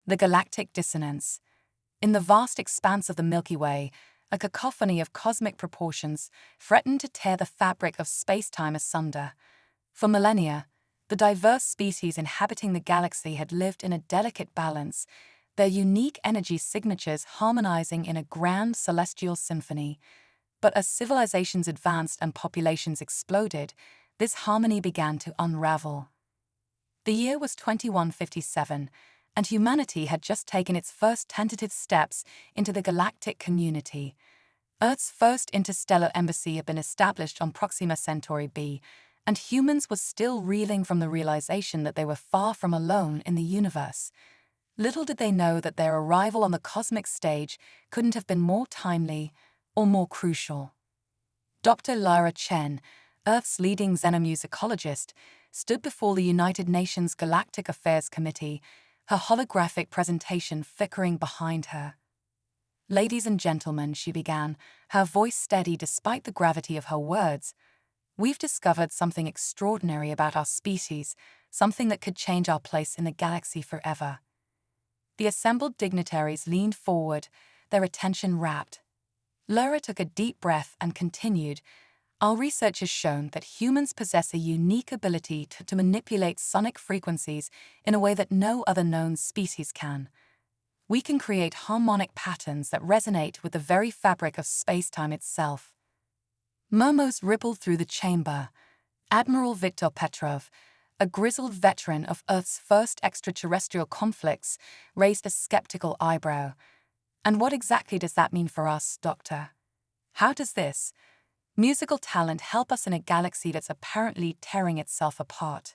The galactic dissonance. In the vast expanse of the Milky Way, a cacophony of cosmic proportions threatened to tear the fabric of space-time asunder. For millennia, the diverse species inhabiting the galaxy had lived in a delicate balance, their unique energy signatures harmonizing in a grand celestial symphony. But as civilizations advanced and populations exploded, this harmony began to unravel. The year was 2157, and humanity had just taken its first tentative steps into the galactic community. Earth's first interstellar embassy had been established on Proxima Centauri b, and humans were still reeling from the realization that they were far from alone in the universe. Little did they know that their arrival on the cosmic stage couldn't have been more timely or more crucial. Dr. Lyra Chen, Earth's leading xenomusicologist, stood before the United Nations Galactic Affairs Committee, her holographic presentation flickering behind her. "Ladies and gentlemen," she began, her voice steady despite the gravity of her words, "we've discovered something extraordinary about our species, something that could change our place in the galaxy forever." The assembled dignitaries leaned forward, their attention rapt. Lyra took a deep breath and continued, "Our research has shown that humans possess a unique ability to manipulate sonic frequencies in a way that no other known species can. We can create harmonic patterns that resonate with the very fabric of space-time itself." Murmurs rippled through the chamber. Admiral Viktor Petrov, a grizzled veteran of Earth's first extraterrestrial conflicts, raised a skeptical eyebrow. "And what exactly does that mean for us, Doctor? How does this musical talent help us in a galaxy that's apparently tearing itself apart?"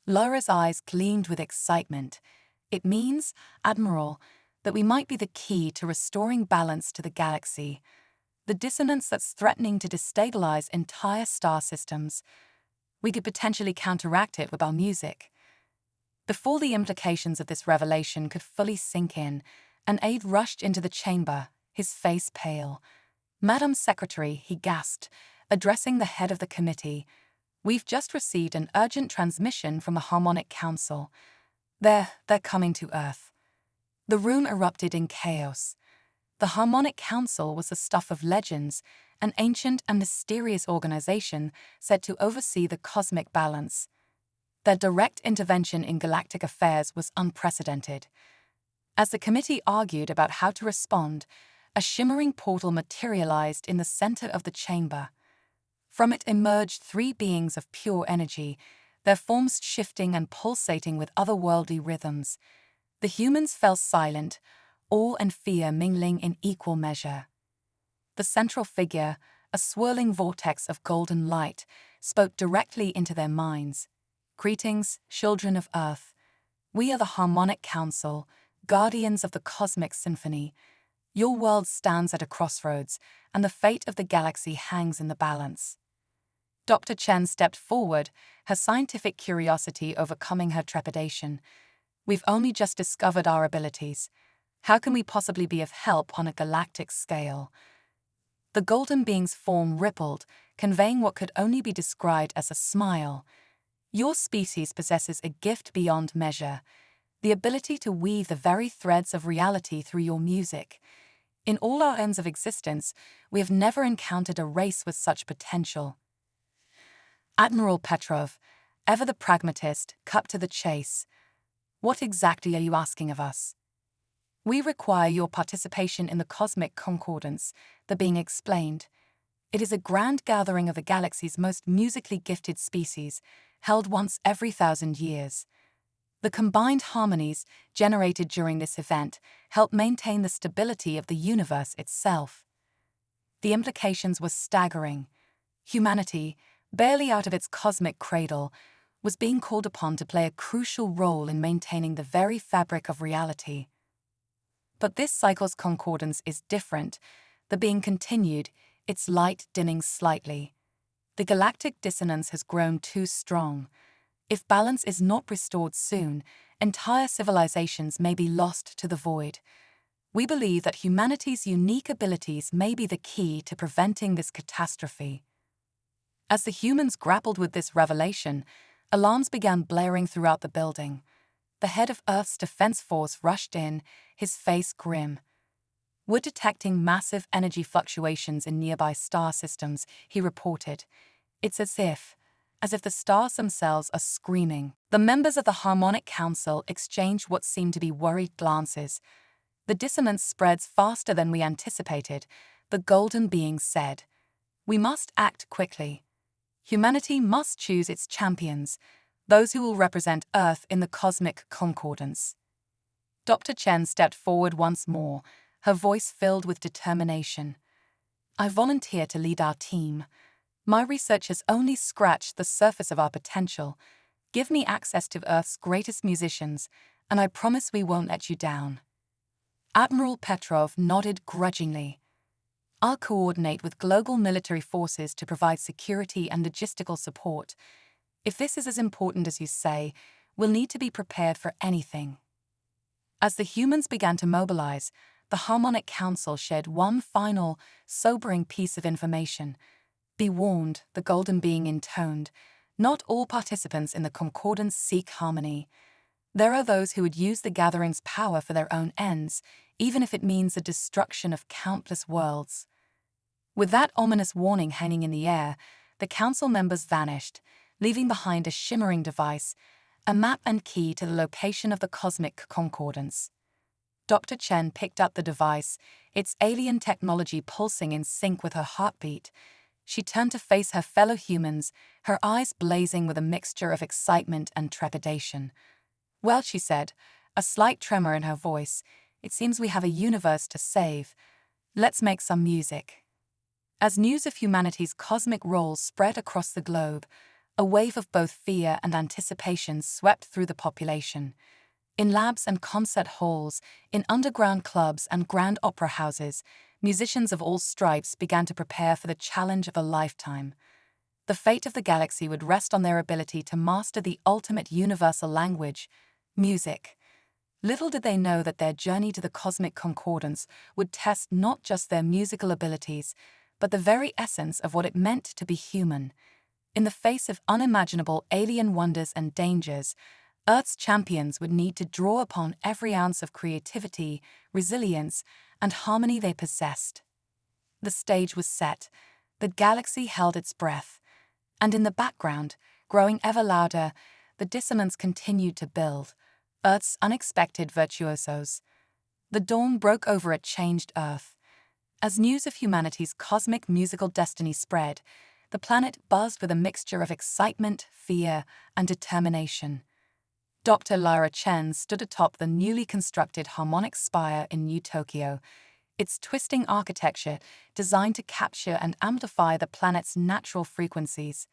Lyra's eyes gleamed with excitement. "It means, Admiral, that we might be the key to restoring balance to the galaxy. The dissonance that's threatening to destabilize entire star systems. We could potentially counteract it with our music." Before the implications of this revelation could fully sink in, an aide rushed into the chamber, his face pale. "Madam Secretary," he gasped, addressing the head of the committee, "we've just received an urgent transmission from the Harmonic Council. They're coming to Earth." The room erupted in chaos. The Harmonic Council was the stuff of legends, an ancient and mysterious organization said to oversee the cosmic balance. Their direct intervention in galactic affairs was unprecedented. As the committee argued about how to respond, a shimmering portal materialized in the center of the chamber. From it emerged three beings of pure energy, their forms shifting and pulsating with otherworldly rhythms. The humans fell silent, awe and fear mingling in equal measure. The central figure, a swirling vortex of golden light, spoke directly into their minds. "Greetings, children of Earth. We are the Harmonic Council, guardians of the cosmic symphony. Your world stands at a crossroads, and the fate of the galaxy hangs in the balance." Dr. Chen stepped forward, her scientific curiosity overcoming her trepidation. "We've only just discovered our abilities. How can we possibly be of help on a galactic scale?" The golden being's form rippled, conveying what could only be described as a smile. "Your species possesses a gift beyond measure, the ability to weave the very threads of reality through your music. In all our ends of existence, we have never encountered a race with such potential." Admiral Petrov, ever the pragmatist, cut to the chase. "What exactly are you asking of us?" "We require your participation in the Cosmic Concordance," the being explained. "It is a grand gathering of the galaxy's most musically gifted species, held once every 1,000 years. The combined harmonies generated during this event help maintain the stability of the universe itself." The implications were staggering. Humanity, barely out of its cosmic cradle, was being called upon to play a crucial role in maintaining the very fabric of reality. "But this cycle's concordance is different," the being continued, its light dimming slightly. "The galactic dissonance has grown too strong. If balance is not restored soon, entire civilizations may be lost to the void. We believe that humanity's unique abilities may be the key to preventing this catastrophe." As the humans grappled with this revelation, alarms began blaring throughout the building. The head of Earth's defense force rushed in, his face grim. "We're detecting massive energy fluctuations in nearby star systems," he reported. "It's as if the stars themselves are screaming." The members of the Harmonic Council exchanged what seemed to be worried glances. "The dissonance spreads faster than we anticipated," the Golden Being said. "We must act quickly. Humanity must choose its champions, those who will represent Earth in the cosmic concordance." Dr. Chen stepped forward once more, her voice filled with determination. "I volunteer to lead our team. My research has only scratched the surface of our potential. Give me access to Earth's greatest musicians, and I promise we won't let you down." Admiral Petrov nodded grudgingly. "I'll coordinate with global military forces to provide security and logistical support. If this is as important as you say, we'll need to be prepared for anything." As the humans began to mobilize, the Harmonic Council shared one final, sobering piece of information. "Be warned," the Golden Being intoned, "not all participants in the concordance seek harmony. There are those who would use the gathering's power for their own ends, even if it means the destruction of countless worlds." With that ominous warning hanging in the air, the council members vanished, leaving behind a shimmering device, a map and key to the location of the cosmic concordance. Dr. Chen picked up the device, its alien technology pulsing in sync with her heartbeat. She turned to face her fellow humans, her eyes blazing with a mixture of excitement and trepidation. "Well," she said, a slight tremor in her voice, "it seems we have a universe to save. Let's make some music." As news of humanity's cosmic roles spread across the globe, a wave of both fear and anticipation swept through the population. In labs and concert halls, in underground clubs and grand opera houses, musicians of all stripes began to prepare for the challenge of a lifetime. The fate of the galaxy would rest on their ability to master the ultimate universal language, music. Little did they know that their journey to the cosmic concordance would test not just their musical abilities, but the very essence of what it meant to be human. In the face of unimaginable alien wonders and dangers, Earth's champions would need to draw upon every ounce of creativity, resilience, and harmony they possessed. The stage was set, the galaxy held its breath, and in the background, growing ever louder, the dissonance continued to build, Earth's unexpected virtuosos. The dawn broke over a changed Earth. As news of humanity's cosmic musical destiny spread, the planet buzzed with a mixture of excitement, fear, and determination. Dr. Lyra Chen stood atop the newly constructed Harmonic Spire in New Tokyo, its twisting architecture designed to capture and amplify the planet's natural frequencies.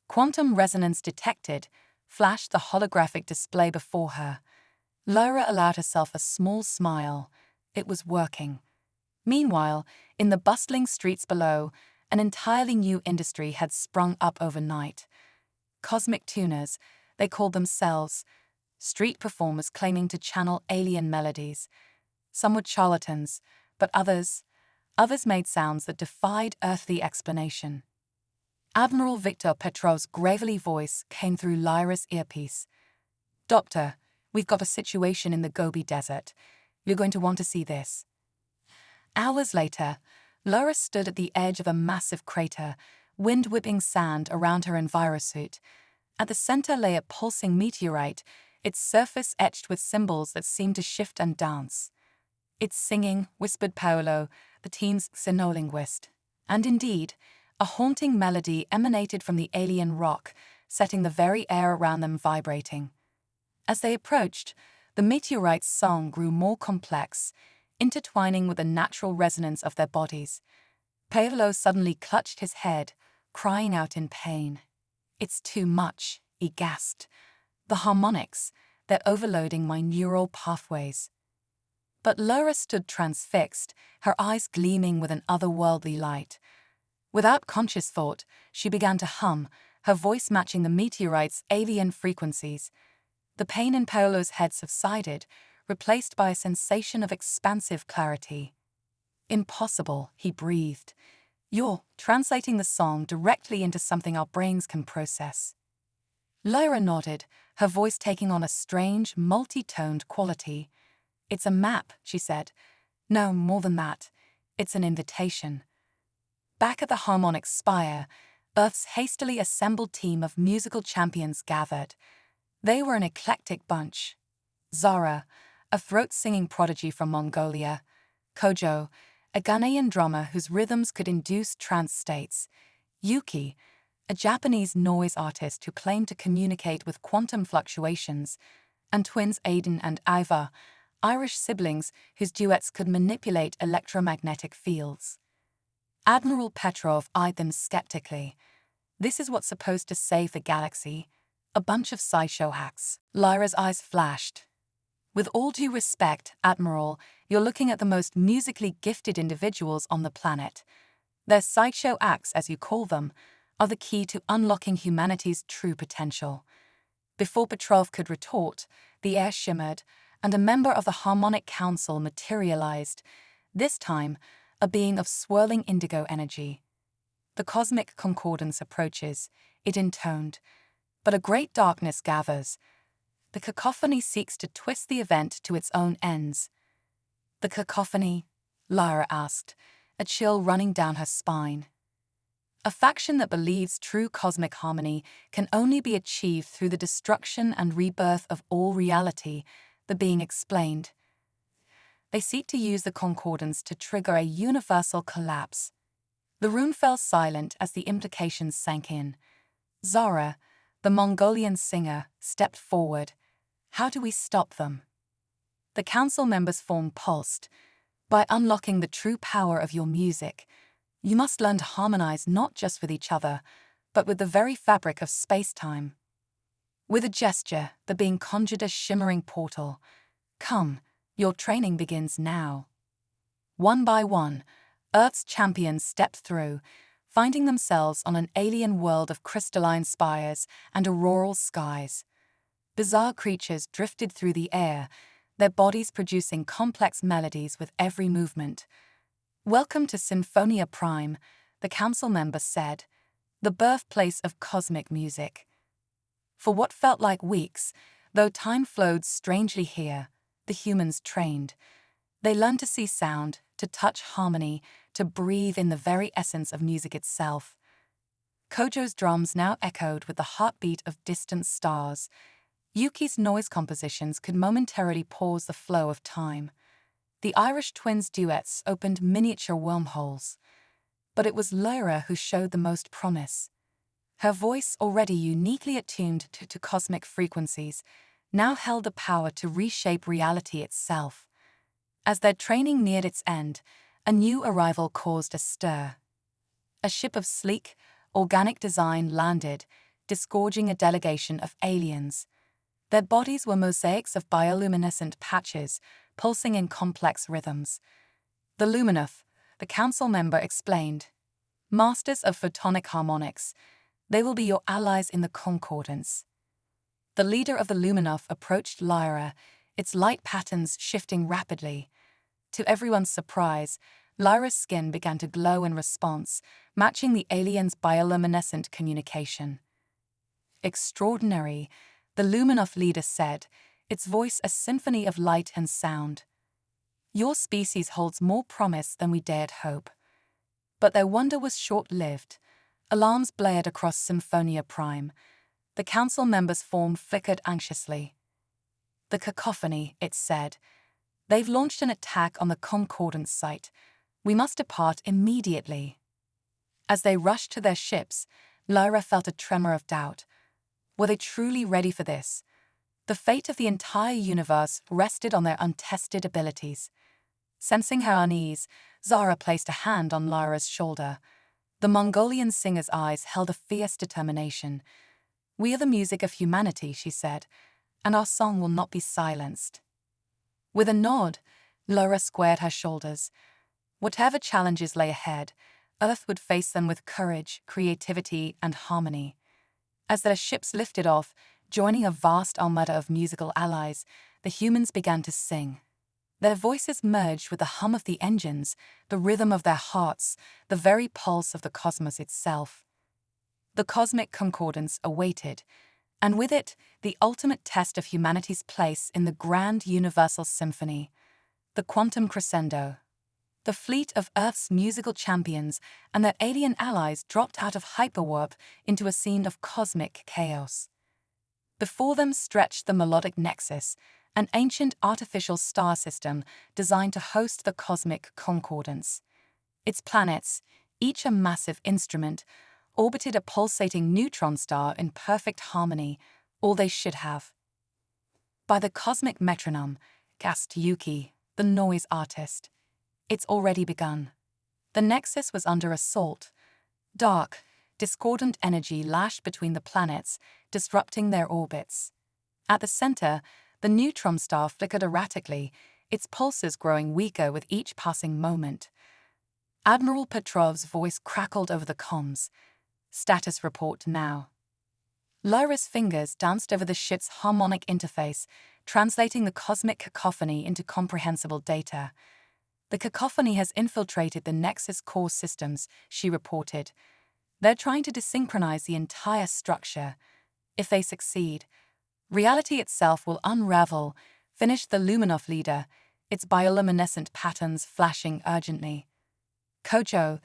"Quantum resonance detected," flashed the holographic display before her. Lyra allowed herself a small smile. It was working. Meanwhile, in the bustling streets below, an entirely new industry had sprung up overnight. Cosmic tuners, they called themselves, street performers claiming to channel alien melodies. Some were charlatans, but others made sounds that defied earthly explanation. Admiral Viktor Petrov's gravelly voice came through Lyra's earpiece. "Doctor, we've got a situation in the Gobi Desert. You're going to want to see this." Hours later, Lyra stood at the edge of a massive crater, wind-whipping sand around her envirosuit. At the center lay a pulsing meteorite, its surface etched with symbols that seemed to shift and dance. "It's singing," whispered Paolo, the team's xenolinguist. And indeed, a haunting melody emanated from the alien rock, setting the very air around them vibrating. As they approached, the meteorite's song grew more complex, intertwining with the natural resonance of their bodies. Paolo suddenly clutched his head, crying out in pain. "It's too much," he gasped. "The harmonics, they're overloading my neural pathways." But Lyra stood transfixed, her eyes gleaming with an otherworldly light. Without conscious thought, she began to hum, her voice matching the meteorite's alien frequencies. The pain in Paolo's head subsided, replaced by a sensation of expansive clarity. "Impossible," he breathed. "You're translating the song directly into something our brains can process." Lyra nodded, her voice taking on a strange, multi-toned quality. "It's a map," she said. "No, more than that. It's an invitation." Back at the harmonic spire, Earth's hastily assembled team of musical champions gathered. They were an eclectic bunch. Zara, a throat-singing prodigy from Mongolia; Kojo, a Ghanaian drummer whose rhythms could induce trance states; Yuki, a Japanese noise artist who claimed to communicate with quantum fluctuations; and twins Aidan and Iva, Irish siblings whose duets could manipulate electromagnetic fields. Admiral Petrov eyed them skeptically. "This is what's supposed to save the galaxy? A bunch of sideshow hacks." Lyra's eyes flashed. "With all due respect, Admiral, you're looking at the most musically gifted individuals on the planet. Their sideshow acts, as you call them, are the key to unlocking humanity's true potential." Before Petrov could retort, the air shimmered, and a member of the Harmonic Council materialized, this time a being of swirling indigo energy. "The cosmic concordance approaches," it intoned, "but a great darkness gathers. The cacophony seeks to twist the event to its own ends." "The cacophony?" Lyra asked, a chill running down her spine. "A faction that believes true cosmic harmony can only be achieved through the destruction and rebirth of all reality," the being explained. "They seek to use the concordance to trigger a universal collapse." The room fell silent as the implications sank in. Zara, the Mongolian singer, stepped forward. "How do we stop them?" The council members' form pulsed. "By unlocking the true power of your music, you must learn to harmonize not just with each other, but with the very fabric of space-time." With a gesture, the being conjured a shimmering portal. "Come, your training begins now." One by one, Earth's champions stepped through, finding themselves on an alien world of crystalline spires and auroral skies. Bizarre creatures drifted through the air, their bodies producing complex melodies with every movement. "Welcome to Symphonia Prime," the council member said, "the birthplace of cosmic music." For what felt like weeks, though time flowed strangely here, the humans trained. They learned to see sound, to touch harmony, to breathe in the very essence of music itself. Kojo's drums now echoed with the heartbeat of distant stars. Yuki's noise compositions could momentarily pause the flow of time. The Irish twins' duets opened miniature wormholes. But it was Lyra who showed the most promise. Her voice, already uniquely attuned to cosmic frequencies, now held the power to reshape reality itself. As their training neared its end, a new arrival caused a stir. A ship of sleek, organic design landed, disgorging a delegation of aliens. Their bodies were mosaics of bioluminescent patches, pulsing in complex rhythms. "The Luminov," the council member explained. "Masters of photonic harmonics. They will be your allies in the concordance." The leader of the Luminov approached Lyra, its light patterns shifting rapidly. To everyone's surprise, Lyra's skin began to glow in response, matching the alien's bioluminescent communication. "Extraordinary," the Luminov leader said, its voice a symphony of light and sound. "Your species holds more promise than we dared hope." But their wonder was short-lived. Alarms blared across Symphonia Prime. The council members' form flickered anxiously. "The cacophony," it said. "They've launched an attack on the concordance site. We must depart immediately." As they rushed to their ships, Lyra felt a tremor of doubt. Were they truly ready for this? The fate of the entire universe rested on their untested abilities. Sensing her unease, Zara placed a hand on Lyra's shoulder. The Mongolian singer's eyes held a fierce determination. "We are the music of humanity," she said, "and our song will not be silenced." With a nod, Lyra squared her shoulders. Whatever challenges lay ahead, Earth would face them with courage, creativity, and harmony. As their ships lifted off, joining a vast armada of musical allies, the humans began to sing. Their voices merged with the hum of the engines, the rhythm of their hearts, the very pulse of the cosmos itself. The cosmic concordance awaited, and with it, the ultimate test of humanity's place in the grand universal symphony, the quantum crescendo. The fleet of Earth's musical champions and their alien allies dropped out of hyperwarp into a scene of cosmic chaos. Before them stretched the melodic nexus, an ancient artificial star system designed to host the cosmic concordance. Its planets, each a massive instrument, orbited a pulsating neutron star in perfect harmony, all they should have. By the cosmic metronome, gasped Yuki, the noise artist. It's already begun. The nexus was under assault. Dark, discordant energy lashed between the planets, disrupting their orbits. At the center, the neutron star flickered erratically, its pulses growing weaker with each passing moment. Admiral Petrov's voice crackled over the comms. Status report now. Lyra's fingers danced over the ship's harmonic interface, translating the cosmic cacophony into comprehensible data. The cacophony has infiltrated the Nexus core systems, she reported. They're trying to desynchronize the entire structure. If they succeed, reality itself will unravel, finished the Luminov leader, its bioluminescent patterns flashing urgently. Kojo,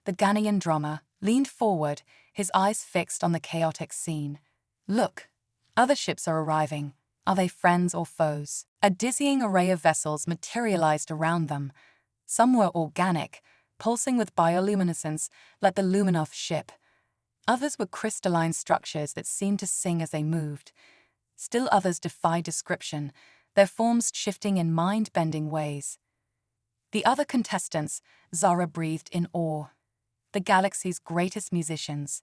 the Ghanaian drummer, leaned forward, his eyes fixed on the chaotic scene. Look, other ships are arriving. Are they friends or foes? A dizzying array of vessels materialized around them. Some were organic, pulsing with bioluminescence like the Luminov ship. Others were crystalline structures that seemed to sing as they moved. Still others defied description, their forms shifting in mind-bending ways. The other contestants, Zara breathed in awe. The galaxy's greatest musicians.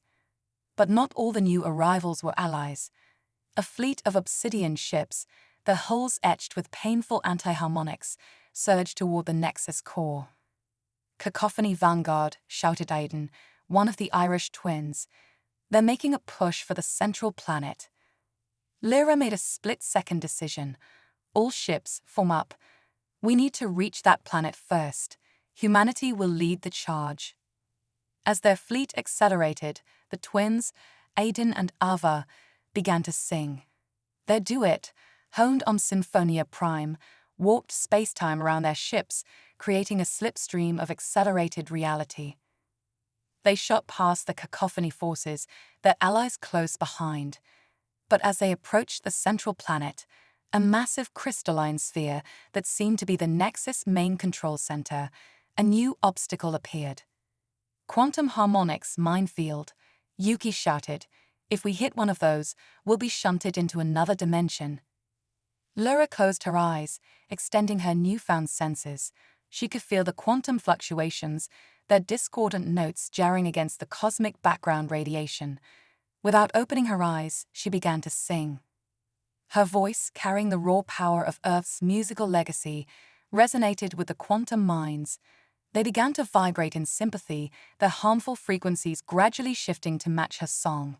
But not all the new arrivals were allies. A fleet of obsidian ships, their hulls etched with painful anti-harmonics, surged toward the Nexus core. Cacophony Vanguard, shouted Aiden, one of the Irish twins. They're making a push for the central planet. Lyra made a split-second decision. All ships, form up. We need to reach that planet first. Humanity will lead the charge. As their fleet accelerated, the twins, Aiden and Ava, began to sing. Their duet, honed on Symphonia Prime, warped space-time around their ships, creating a slipstream of accelerated reality. They shot past the cacophony forces, their allies close behind. But as they approached the central planet, a massive crystalline sphere that seemed to be the Nexus main control center, a new obstacle appeared. Quantum harmonics minefield, Yuki shouted. If we hit one of those, we'll be shunted into another dimension. Lyra closed her eyes, extending her newfound senses. She could feel the quantum fluctuations, their discordant notes jarring against the cosmic background radiation. Without opening her eyes, she began to sing. Her voice, carrying the raw power of Earth's musical legacy, resonated with the quantum minds. They began to vibrate in sympathy, their harmful frequencies gradually shifting to match her song.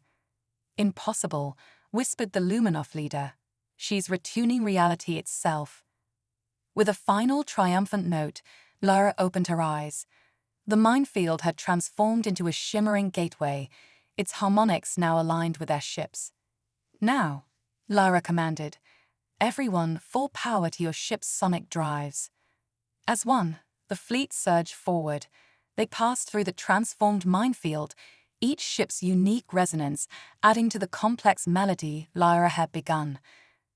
Impossible, whispered the Luminov leader. She's retuning reality itself. With a final triumphant note, Lyra opened her eyes. The minefield had transformed into a shimmering gateway, its harmonics now aligned with their ships. Now, Lyra commanded, everyone full power to your ship's sonic drives. As one, the fleet surged forward. They passed through the transformed minefield, each ship's unique resonance adding to the complex melody Lyra had begun.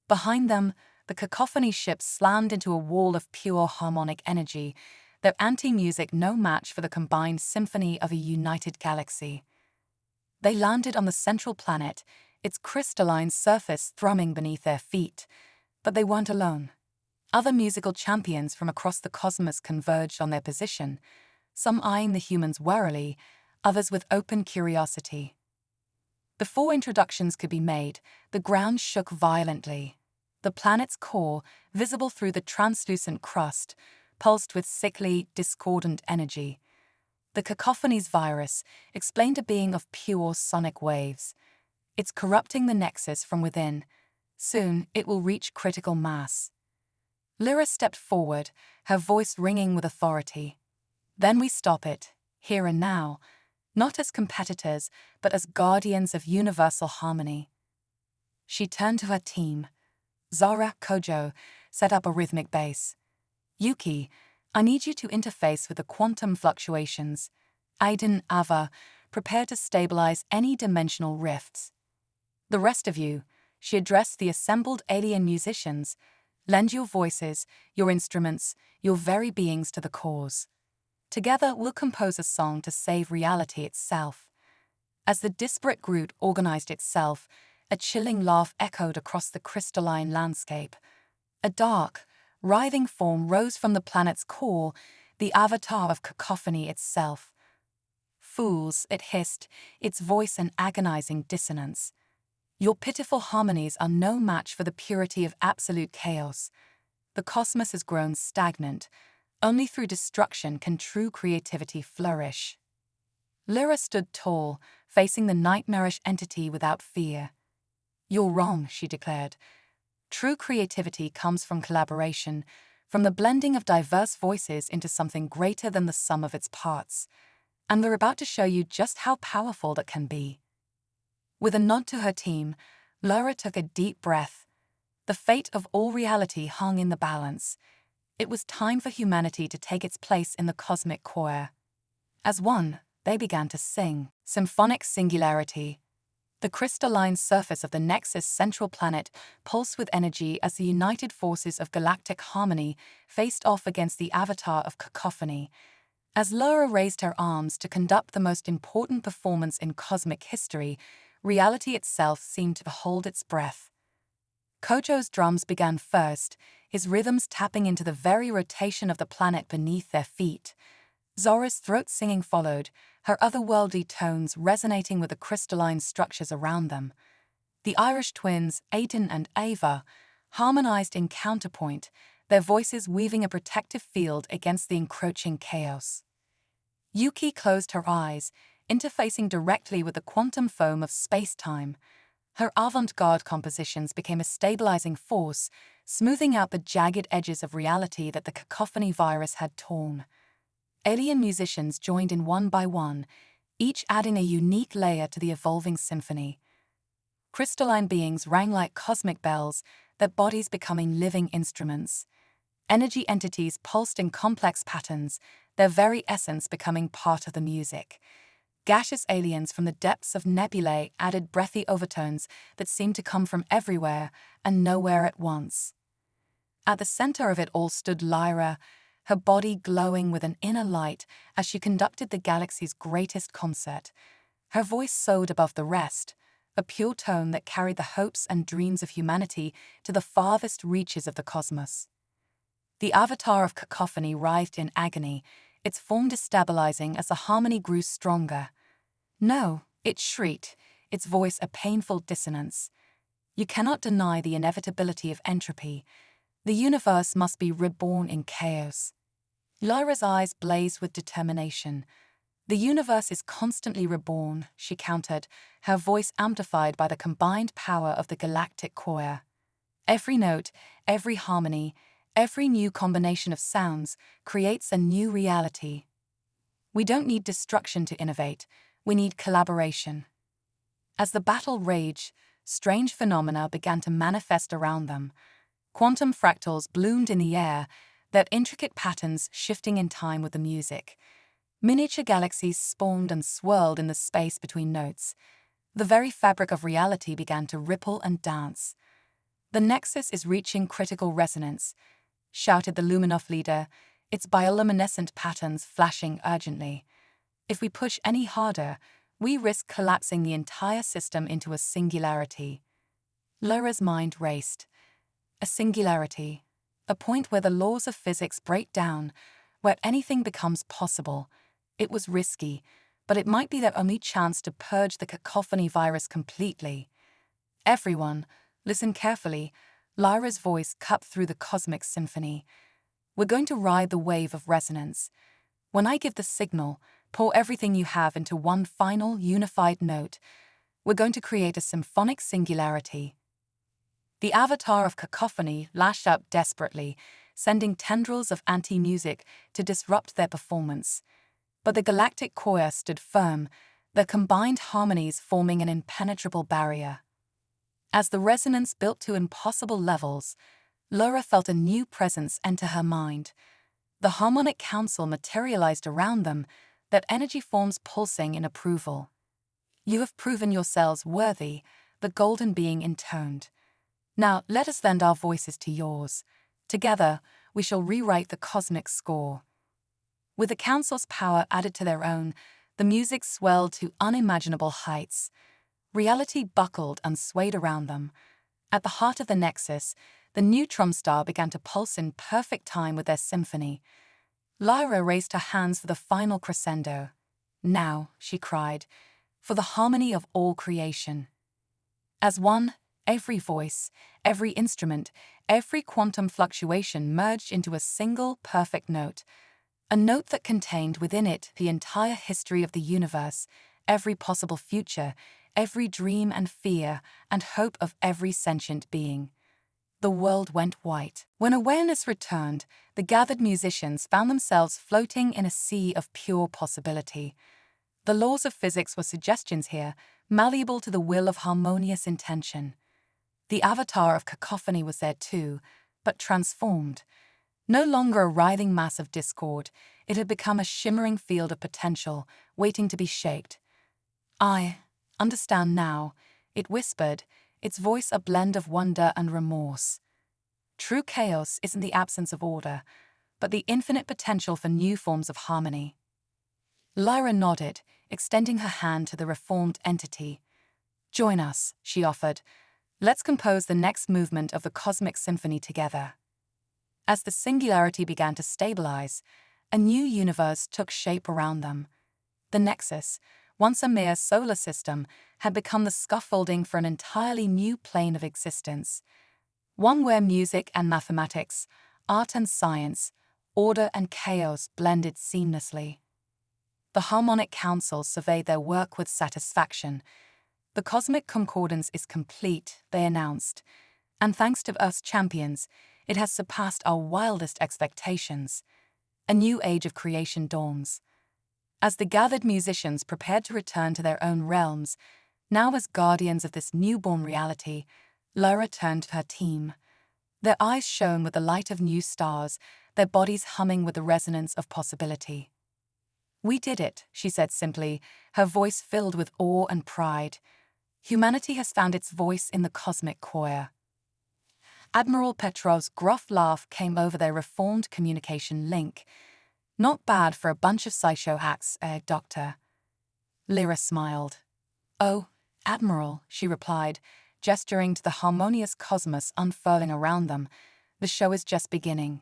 Behind them, the cacophony ships slammed into a wall of pure harmonic energy, their anti-music no match for the combined symphony of a united galaxy. They landed on the central planet, its crystalline surface thrumming beneath their feet. But they weren't alone. Other musical champions from across the cosmos converged on their position, some eyeing the humans warily, others with open curiosity. Before introductions could be made, the ground shook violently. The planet's core, visible through the translucent crust, pulsed with sickly, discordant energy. The cacophony's virus explained a being of pure sonic waves. It's corrupting the nexus from within. Soon, it will reach critical mass. Lyra stepped forward, her voice ringing with authority. Then we stop it, here and now, not as competitors, but as guardians of universal harmony. She turned to her team. Zara, Kojo, set up a rhythmic bass. Yuki, I need you to interface with the quantum fluctuations. Aiden, Ava, prepare to stabilize any dimensional rifts. The rest of you, she addressed the assembled alien musicians, lend your voices, your instruments, your very beings to the cause. Together we'll compose a song to save reality itself. As the disparate group organized itself, a chilling laugh echoed across the crystalline landscape. A dark, writhing form rose from the planet's core, the avatar of cacophony itself. Fools, it hissed, its voice an agonizing dissonance. Your pitiful harmonies are no match for the purity of absolute chaos. The cosmos has grown stagnant. Only through destruction can true creativity flourish. Lyra stood tall, facing the nightmarish entity without fear. You're wrong, she declared. True creativity comes from collaboration, from the blending of diverse voices into something greater than the sum of its parts. And we're about to show you just how powerful that can be. With a nod to her team, Lyra took a deep breath. The fate of all reality hung in the balance. It was time for humanity to take its place in the cosmic choir. As one, they began to sing, symphonic singularity. The crystalline surface of the Nexus central planet pulsed with energy as the united forces of galactic harmony faced off against the avatar of cacophony. As Lyra raised her arms to conduct the most important performance in cosmic history, reality itself seemed to hold its breath. Kojo's drums began first, his rhythms tapping into the very rotation of the planet beneath their feet. Zora's throat singing followed, her otherworldly tones resonating with the crystalline structures around them. The Irish twins, Aiden and Ava, harmonized in counterpoint, their voices weaving a protective field against the encroaching chaos. Yuki closed her eyes, interfacing directly with the quantum foam of space-time. Her avant-garde compositions became a stabilizing force, smoothing out the jagged edges of reality that the cacophony virus had torn. Alien musicians joined in one by one, each adding a unique layer to the evolving symphony. Crystalline beings rang like cosmic bells, their bodies becoming living instruments. Energy entities pulsed in complex patterns, their very essence becoming part of the music. Gaseous aliens from the depths of nebulae added breathy overtones that seemed to come from everywhere and nowhere at once. At the center of it all stood Lyra, her body glowing with an inner light as she conducted the galaxy's greatest concert. Her voice soared above the rest, a pure tone that carried the hopes and dreams of humanity to the farthest reaches of the cosmos. The avatar of cacophony writhed in agony, its form destabilizing as the harmony grew stronger. No, it shrieked, its voice a painful dissonance. You cannot deny the inevitability of entropy. The universe must be reborn in chaos. Lyra's eyes blazed with determination. The universe is constantly reborn, she countered, her voice amplified by the combined power of the galactic choir. Every note, every harmony, every new combination of sounds creates a new reality. We don't need destruction to innovate, we need collaboration. As the battle raged, strange phenomena began to manifest around them. Quantum fractals bloomed in the air, their intricate patterns shifting in time with the music. Miniature galaxies spawned and swirled in the space between notes. The very fabric of reality began to ripple and dance. The Nexus is reaching critical resonance, shouted the Luminov leader, its bioluminescent patterns flashing urgently. If we push any harder, we risk collapsing the entire system into a singularity. Lyra's mind raced. A singularity, a point where the laws of physics break down, where anything becomes possible. It was risky, but it might be their only chance to purge the cacophony virus completely. Everyone, listen carefully. Lyra's voice cut through the cosmic symphony. We're going to ride the wave of resonance. When I give the signal, pour everything you have into one final, unified note. We're going to create a symphonic singularity. The avatar of cacophony lashed out desperately, sending tendrils of anti-music to disrupt their performance. But the galactic choir stood firm, their combined harmonies forming an impenetrable barrier. As the resonance built to impossible levels, Laura felt a new presence enter her mind. The harmonic council materialized around them, their energy forms pulsing in approval. "You have proven yourselves worthy," the golden being intoned. "Now let us lend our voices to yours. Together, we shall rewrite the cosmic score." With the council's power added to their own, the music swelled to unimaginable heights. Reality buckled and swayed around them. At the heart of the nexus, the neutron star began to pulse in perfect time with their symphony. Lyra raised her hands for the final crescendo. "Now," she cried, "for the harmony of all creation." As one, every voice, every instrument, every quantum fluctuation merged into a single perfect note, a note that contained within it the entire history of the universe, every possible future, every dream and fear and hope of every sentient being. The world went white. When awareness returned, the gathered musicians found themselves floating in a sea of pure possibility. The laws of physics were suggestions here, malleable to the will of harmonious intention. The avatar of cacophony was there too, but transformed. No longer a writhing mass of discord, it had become a shimmering field of potential, waiting to be shaped. "I understand now," it whispered, its voice a blend of wonder and remorse. True chaos isn't the absence of order, but the infinite potential for new forms of harmony. Lyra nodded, extending her hand to the reformed entity. "Join us," she offered. "Let's compose the next movement of the cosmic symphony together." As the singularity began to stabilize, a new universe took shape around them. The nexus, once a mere solar system, had become the scaffolding for an entirely new plane of existence. One where music and mathematics, art and science, order and chaos blended seamlessly. The Harmonic Council surveyed their work with satisfaction. "The cosmic concordance is complete," they announced, "and thanks to Earth's champions, it has surpassed our wildest expectations. A new age of creation dawns." As the gathered musicians prepared to return to their own realms, now as guardians of this newborn reality, Lyra turned to her team. Their eyes shone with the light of new stars, their bodies humming with the resonance of possibility. "We did it," she said simply, her voice filled with awe and pride. "Humanity has found its voice in the cosmic choir." Admiral Petrov's gruff laugh came over their reformed communication link. "Not bad for a bunch of sideshow acts, Doctor?" Lyra smiled. "Oh, Admiral," she replied, gesturing to the harmonious cosmos unfurling around them. "The show is just beginning."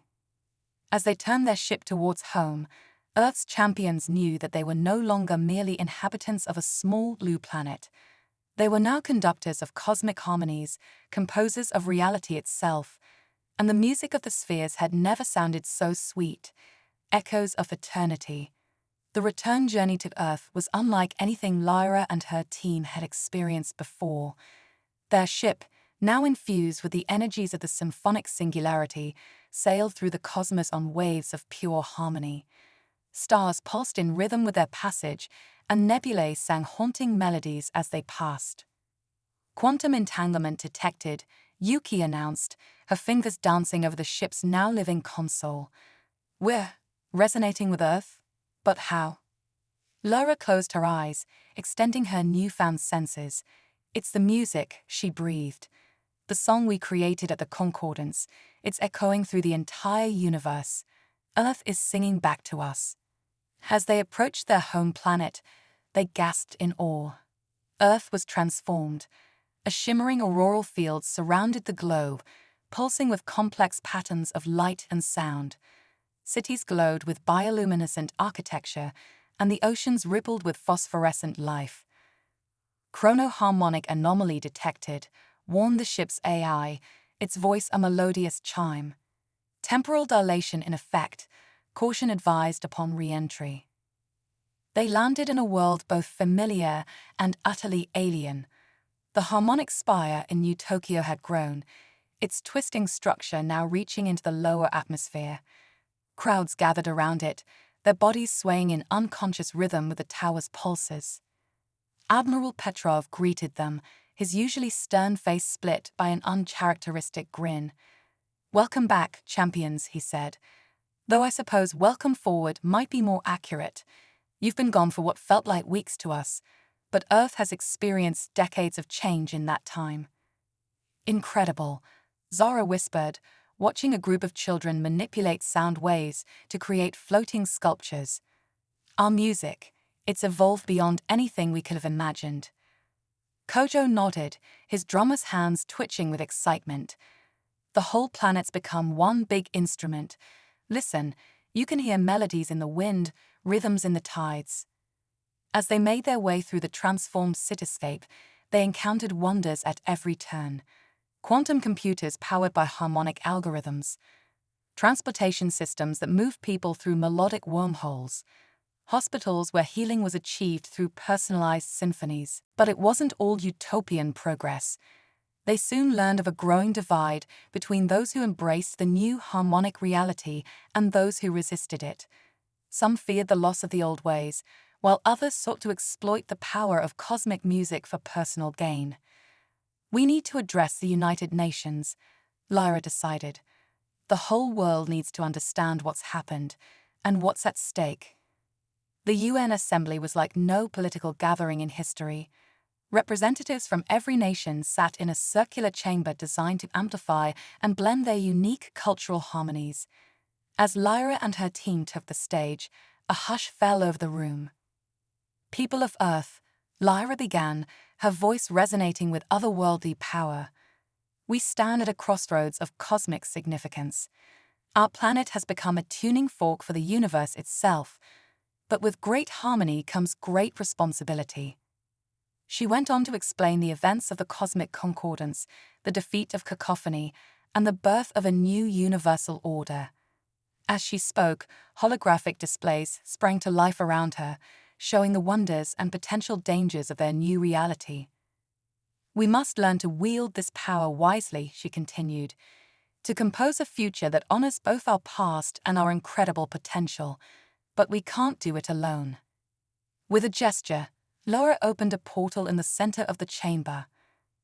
As they turned their ship towards home, Earth's champions knew that they were no longer merely inhabitants of a small blue planet. They were now conductors of cosmic harmonies, composers of reality itself, and the music of the spheres had never sounded so sweet. Echoes of eternity. The return journey to Earth was unlike anything Lyra and her team had experienced before. Their ship, now infused with the energies of the symphonic singularity, sailed through the cosmos on waves of pure harmony. Stars pulsed in rhythm with their passage, and nebulae sang haunting melodies as they passed. "Quantum entanglement detected," Yuki announced, her fingers dancing over the ship's now living console. "We're resonating with Earth? But how?" Lyra closed her eyes, extending her newfound senses. "It's the music," she breathed. "The song we created at the Concordance. It's echoing through the entire universe. Earth is singing back to us." As they approached their home planet, they gasped in awe. Earth was transformed. A shimmering auroral field surrounded the globe, pulsing with complex patterns of light and sound. Cities glowed with bioluminescent architecture, and the oceans rippled with phosphorescent life. "Chronoharmonic anomaly detected," warned the ship's AI, its voice a melodious chime. "Temporal dilation in effect. Caution advised upon re-entry." They landed in a world both familiar and utterly alien. The harmonic spire in New Tokyo had grown, its twisting structure now reaching into the lower atmosphere. Crowds gathered around it, their bodies swaying in unconscious rhythm with the tower's pulses. Admiral Petrov greeted them, his usually stern face split by an uncharacteristic grin. "Welcome back, champions," he said. "Though I suppose welcome forward might be more accurate. You've been gone for what felt like weeks to us, but Earth has experienced decades of change in that time." "Incredible," Zara whispered, watching a group of children manipulate sound waves to create floating sculptures. "Our music, it's evolved beyond anything we could have imagined." Kojo nodded, his drummer's hands twitching with excitement. "The whole planet's become one big instrument. Listen, you can hear melodies in the wind, rhythms in the tides." As they made their way through the transformed cityscape, they encountered wonders at every turn. Quantum computers powered by harmonic algorithms, transportation systems that moved people through melodic wormholes, hospitals where healing was achieved through personalized symphonies. But it wasn't all utopian progress. They soon learned of a growing divide between those who embraced the new harmonic reality and those who resisted it. Some feared the loss of the old ways, while others sought to exploit the power of cosmic music for personal gain. "We need to address the United Nations," Lyra decided. "The whole world needs to understand what's happened and what's at stake." The UN Assembly was like no political gathering in history. Representatives from every nation sat in a circular chamber designed to amplify and blend their unique cultural harmonies. As Lyra and her team took the stage, a hush fell over the room. "People of Earth," Lyra began, her voice resonating with otherworldly power. "We stand at a crossroads of cosmic significance. Our planet has become a tuning fork for the universe itself, but with great harmony comes great responsibility." She went on to explain the events of the cosmic concordance, the defeat of cacophony, and the birth of a new universal order. As she spoke, holographic displays sprang to life around her, showing the wonders and potential dangers of their new reality. "We must learn to wield this power wisely," she continued, "to compose a future that honors both our past and our incredible potential. But we can't do it alone." With a gesture, Laura opened a portal in the center of the chamber.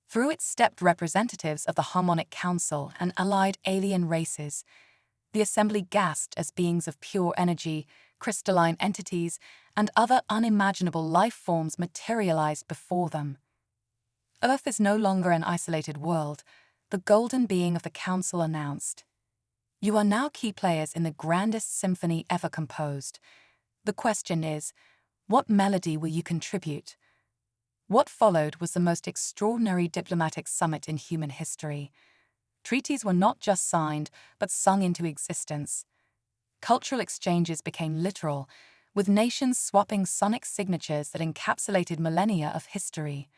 Through it stepped representatives of the Harmonic Council and allied alien races. The assembly gasped as beings of pure energy, crystalline entities, and other unimaginable life forms materialized before them. "Earth is no longer an isolated world," the golden being of the council announced. "You are now key players in the grandest symphony ever composed. The question is, what melody will you contribute?" What followed was the most extraordinary diplomatic summit in human history. Treaties were not just signed, but sung into existence. Cultural exchanges became literal, with nations swapping sonic signatures that encapsulated millennia of history.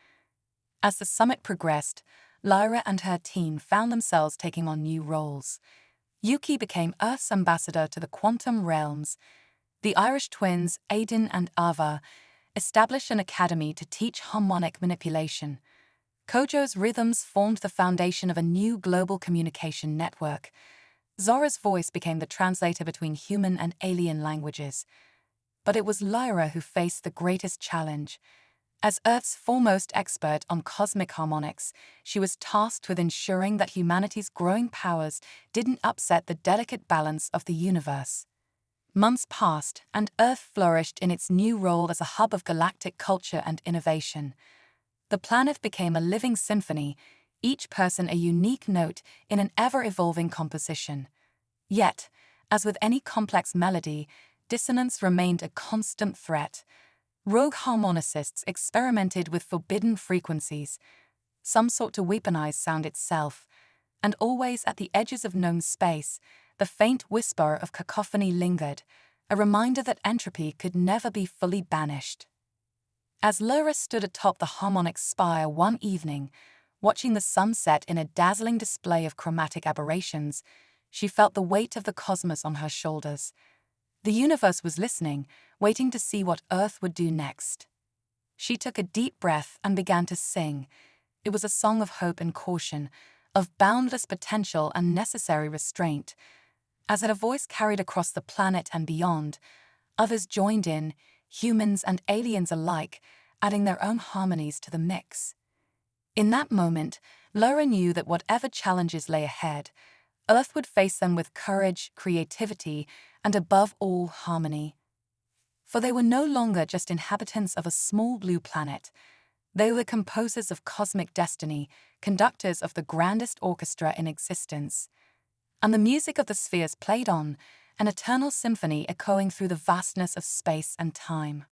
As the summit progressed, Lyra and her team found themselves taking on new roles. Yuki became Earth's ambassador to the quantum realms. The Irish twins, Aidan and Ava, established an academy to teach harmonic manipulation. Kojo's rhythms formed the foundation of a new global communication network. Zora's voice became the translator between human and alien languages. But it was Lyra who faced the greatest challenge. As Earth's foremost expert on cosmic harmonics, she was tasked with ensuring that humanity's growing powers didn't upset the delicate balance of the universe. Months passed, and Earth flourished in its new role as a hub of galactic culture and innovation. The planet became a living symphony, each person a unique note in an ever-evolving composition. Yet, as with any complex melody, dissonance remained a constant threat. Rogue harmonicists experimented with forbidden frequencies. Some sought to weaponize sound itself, and always at the edges of known space, the faint whisper of cacophony lingered, a reminder that entropy could never be fully banished. As Lyra stood atop the harmonic spire one evening, watching the sun set in a dazzling display of chromatic aberrations, she felt the weight of the cosmos on her shoulders. The universe was listening, waiting to see what Earth would do next. She took a deep breath and began to sing. It was a song of hope and caution, of boundless potential and necessary restraint. As her voice carried across the planet and beyond, others joined in, humans and aliens alike, adding their own harmonies to the mix. In that moment, Laura knew that whatever challenges lay ahead, Earth would face them with courage, creativity, and above all, harmony. For they were no longer just inhabitants of a small blue planet. They were composers of cosmic destiny, conductors of the grandest orchestra in existence. And the music of the spheres played on, an eternal symphony echoing through the vastness of space and time.